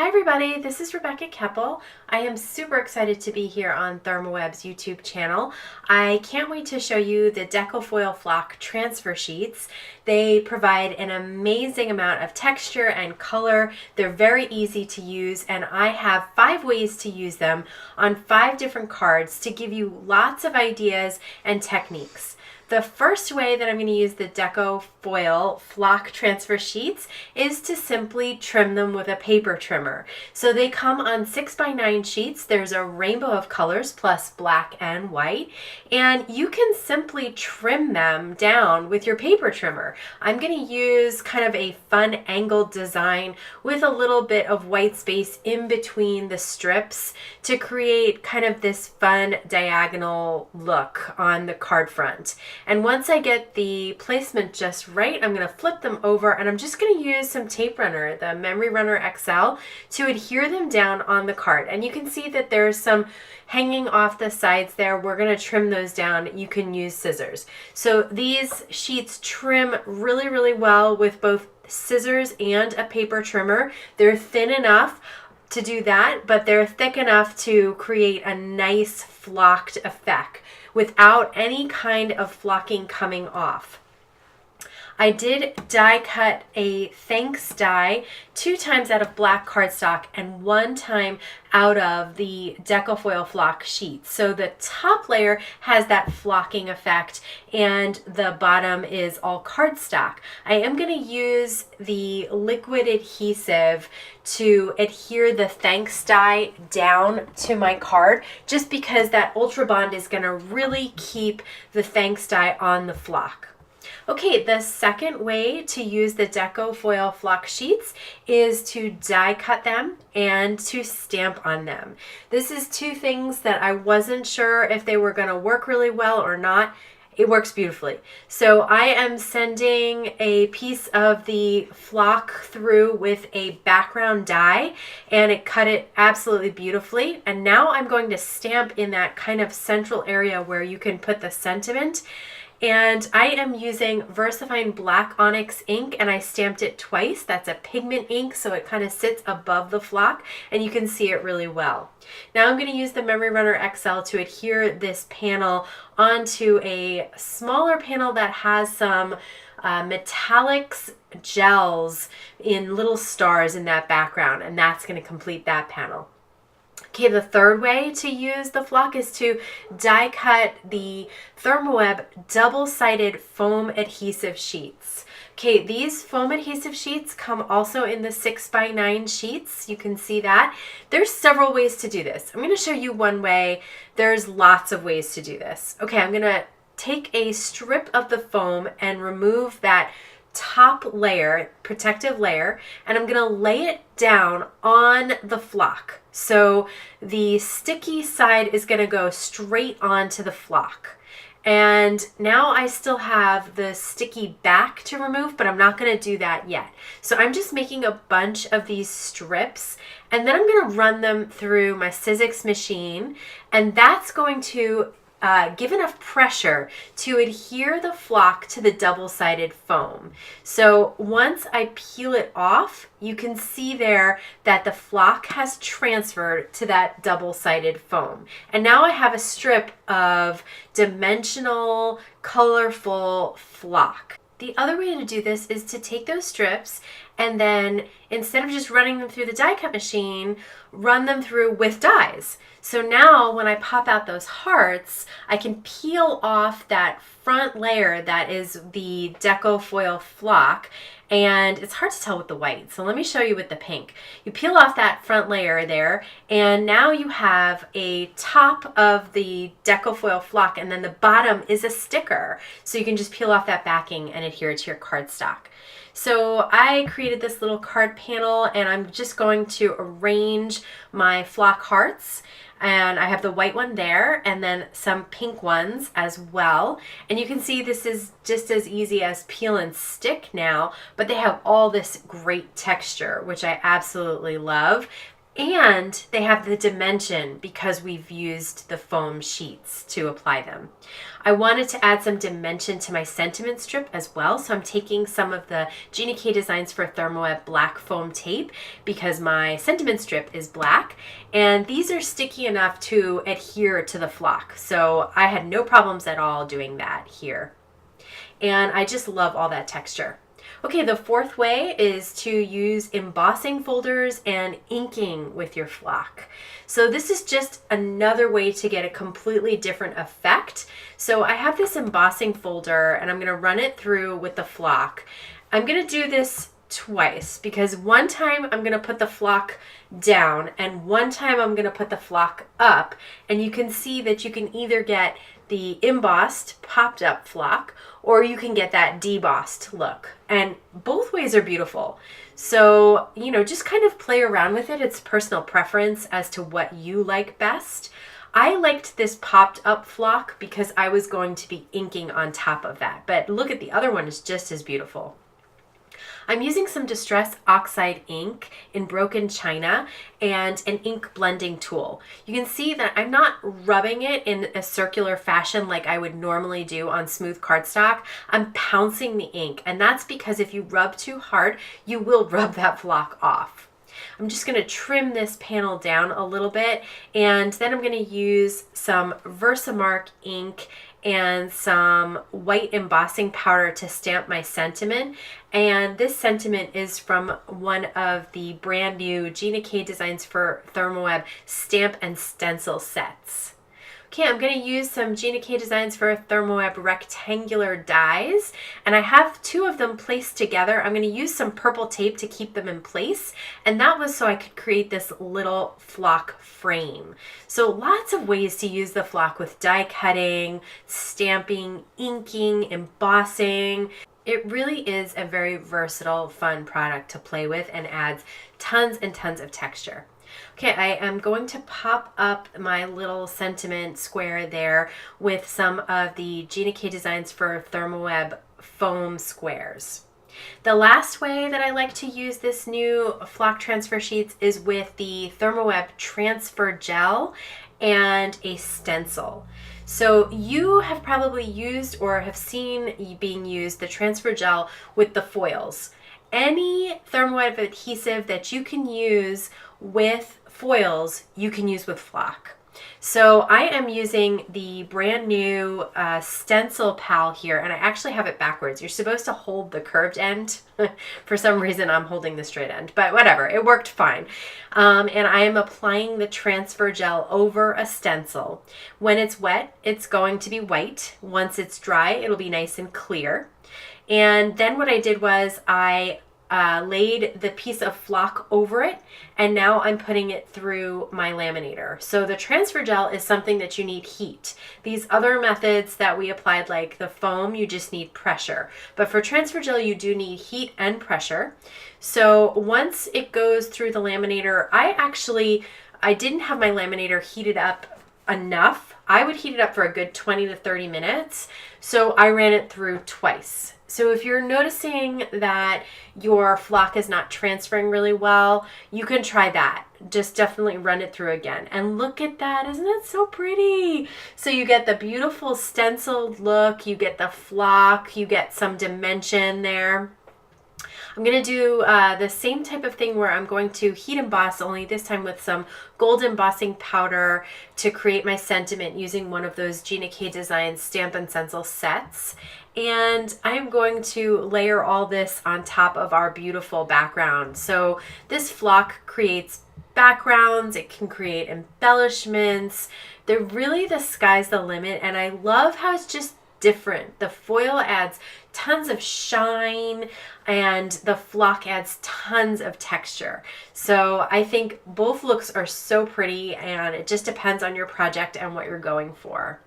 Hi everybody, this is Rebecca Keppel. I am super excited to be here on Thermoweb's YouTube channel. I can't wait to show you the Deco Foil Flock transfer sheets. They provide an amazing amount of texture and color. They're very easy to use, and I have 5 ways to use them on 5 different cards to give you lots of ideas and techniques. The first way that I'm going to use the Deco Foil Flock transfer sheets is to simply trim them with a paper trimmer. So they come on 6x9 sheets. There's a rainbow of colors plus black and white, and you can simply trim them down with your paper trimmer. I'm going to use kind of a fun angled design with a little bit of white space in between the strips to create kind of this fun diagonal look on the card front. And once I get the placement just right, I'm going to flip them over, and I'm just going to use some tape runner, the Memory Runner XL, to adhere them down on the card. And you can see that there's some hanging off the sides there. We're going to trim those down. You can use scissors. So these sheets trim really, really well with both scissors and a paper trimmer. They're thin enough to do that, but they're thick enough to create a nice flocked effect without any kind of flocking coming off. I did die cut a thanks die 2 times out of black cardstock and 1 time out of the Deco Foil Flock sheet. So the top layer has that flocking effect and the bottom is all cardstock. I am going to use the liquid adhesive to adhere the thanks die down to my card, just because that Ultra Bond is going to really keep the thanks die on the flock. Okay, the second way to use the Deco Foil Flock sheets is to die cut them and to stamp on them. This is 2 things that I wasn't sure if they were going to work really well or not. It works beautifully. So I am sending a piece of the flock through with a background die, and it cut it absolutely beautifully. And now I'm going to stamp in that kind of central area where you can put the sentiment. And I am using VersaFine Black Onyx ink, and I stamped it twice. That's a pigment ink, so it kind of sits above the flock, and you can see it really well. Now I'm going to use the Memory Runner XL to adhere this panel onto a smaller panel that has some metallics gels in little stars in that background, and that's going to complete that panel. Okay, the third way to use the flock is to die cut the Thermoweb double-sided foam adhesive sheets. Okay, these foam adhesive sheets come also in the 6x9 sheets. You can see that. There's several ways to do this. I'm going to show you one way. There's lots of ways to do this. Okay, I'm going to take a strip of the foam and remove that top layer, protective layer, and I'm going to lay it down on the flock. So the sticky side is going to go straight onto the flock. And now I still have the sticky back to remove, but I'm not going to do that yet. So I'm just making a bunch of these strips, and then I'm going to run them through my Sizzix machine, and that's going to give enough pressure to adhere the flock to the double-sided foam. So once I peel it off, you can see there that the flock has transferred to that double-sided foam. And now I have a strip of dimensional, colorful flock. The other way to do this is to take those strips and then, instead of just running them through the die cut machine, run them through with dies. So now when I pop out those hearts, I can peel off that front layer that is the Deco Foil Flock, and it's hard to tell with the white, so let me show you with the pink. You peel off that front layer there, and now you have a top of the Deco Foil Flock, and then the bottom is a sticker, so you can just peel off that backing and adhere it to your cardstock. So I created this little card panel, and I'm just going to arrange my flock hearts. And I have the white one there, and then some pink ones as well. And you can see this is just as easy as peel and stick now, but they have all this great texture, which I absolutely love. And they have the dimension because we've used the foam sheets to apply them. I wanted to add some dimension to my sentiment strip as well, so I'm taking some of the Gina K Designs for Thermoweb black foam tape because my sentiment strip is black, and these are sticky enough to adhere to the flock, so I had no problems at all doing that here. And I just love all that texture. Okay, the fourth way is to use embossing folders and inking with your flock. So this is just another way to get a completely different effect. So I have this embossing folder and I'm gonna run it through with the flock. I'm gonna do this twice because one time I'm gonna put the flock down and one time I'm gonna put the flock up, and you can see that you can either get the embossed popped up flock or you can get that debossed look, and both ways are beautiful. So, you know, just kind of play around with it. It's personal preference as to what you like best. I liked this popped up flock because I was going to be inking on top of that, but look at the other one, is just as beautiful. I'm using some Distress Oxide ink in broken china and an ink blending tool. You can see that I'm not rubbing it in a circular fashion like I would normally do on smooth cardstock. I'm pouncing the ink, and that's because if you rub too hard, you will rub that flock off. I'm just going to trim this panel down a little bit, and then I'm going to use some Versamark ink and some white embossing powder to stamp my sentiment. And this sentiment is from one of the brand new Gina K Designs for Thermoweb stamp and stencil sets. Okay, I'm going to use some Gina K Designs for Thermoweb rectangular dies, and I have two of them placed together. I'm going to use some purple tape to keep them in place, and that was so I could create this little flock frame. So lots of ways to use the flock with die cutting, stamping, inking, embossing. It really is a very versatile, fun product to play with and adds tons and tons of texture. Okay, I am going to pop up my little sentiment square there with some of the Gina K Designs for Thermoweb foam squares. The last way that I like to use this new flock transfer sheets is with the Thermoweb transfer gel and a stencil. So you have probably used or have seen being used the transfer gel with the foils. Any Thermoweb adhesive that you can use with foils, you can use with flock. So I am using the brand new stencil pal here, and I actually have it backwards. You're supposed to hold the curved end. For some reason I'm holding the straight end, but whatever, it worked fine. And I am applying the transfer gel over a stencil. When it's wet, it's going to be white. Once it's dry, it'll be nice and clear. And then what I did was I laid the piece of flock over it, and now I'm putting it through my laminator. So the transfer gel is something that you need heat. These other methods that we applied, like the foam, you just need pressure. But for transfer gel, you do need heat and pressure. So once it goes through the laminator, I didn't have my laminator heated up enough. I would heat it up for a good 20 to 30 minutes. So I ran it through twice. So if you're noticing that your flock is not transferring really well, you can try that. Just definitely run it through again. And look at that, isn't it so pretty? So you get the beautiful stenciled look, you get the flock, you get some dimension there. I'm going to do the same type of thing where I'm going to heat emboss, only this time with some gold embossing powder to create my sentiment using one of those Gina K Designs stamp and stencil sets. And I'm going to layer all this on top of our beautiful background. So this flock creates backgrounds, it can create embellishments. The sky's the limit, and I love how it's just different. The foil adds tons of shine and the flock adds tons of texture. So I think both looks are so pretty, and it just depends on your project and what you're going for.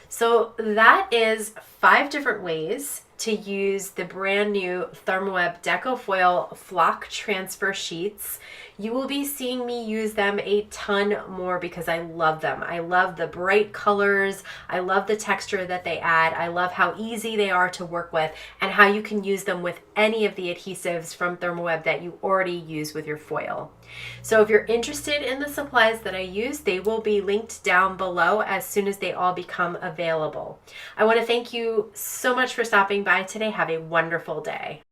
So that is 5 different ways to use the brand new Therm Deco Foil Flock Transfer Sheets. You will be seeing me use them a ton more because I love them. I love the bright colors. I love the texture that they add. I love how easy they are to work with and how you can use them with any of the adhesives from Therm that you already use with your foil. So if you're interested in the supplies that I use, they will be linked down below as soon as they all become available. I want to thank you so much for stopping by today. Have a wonderful day.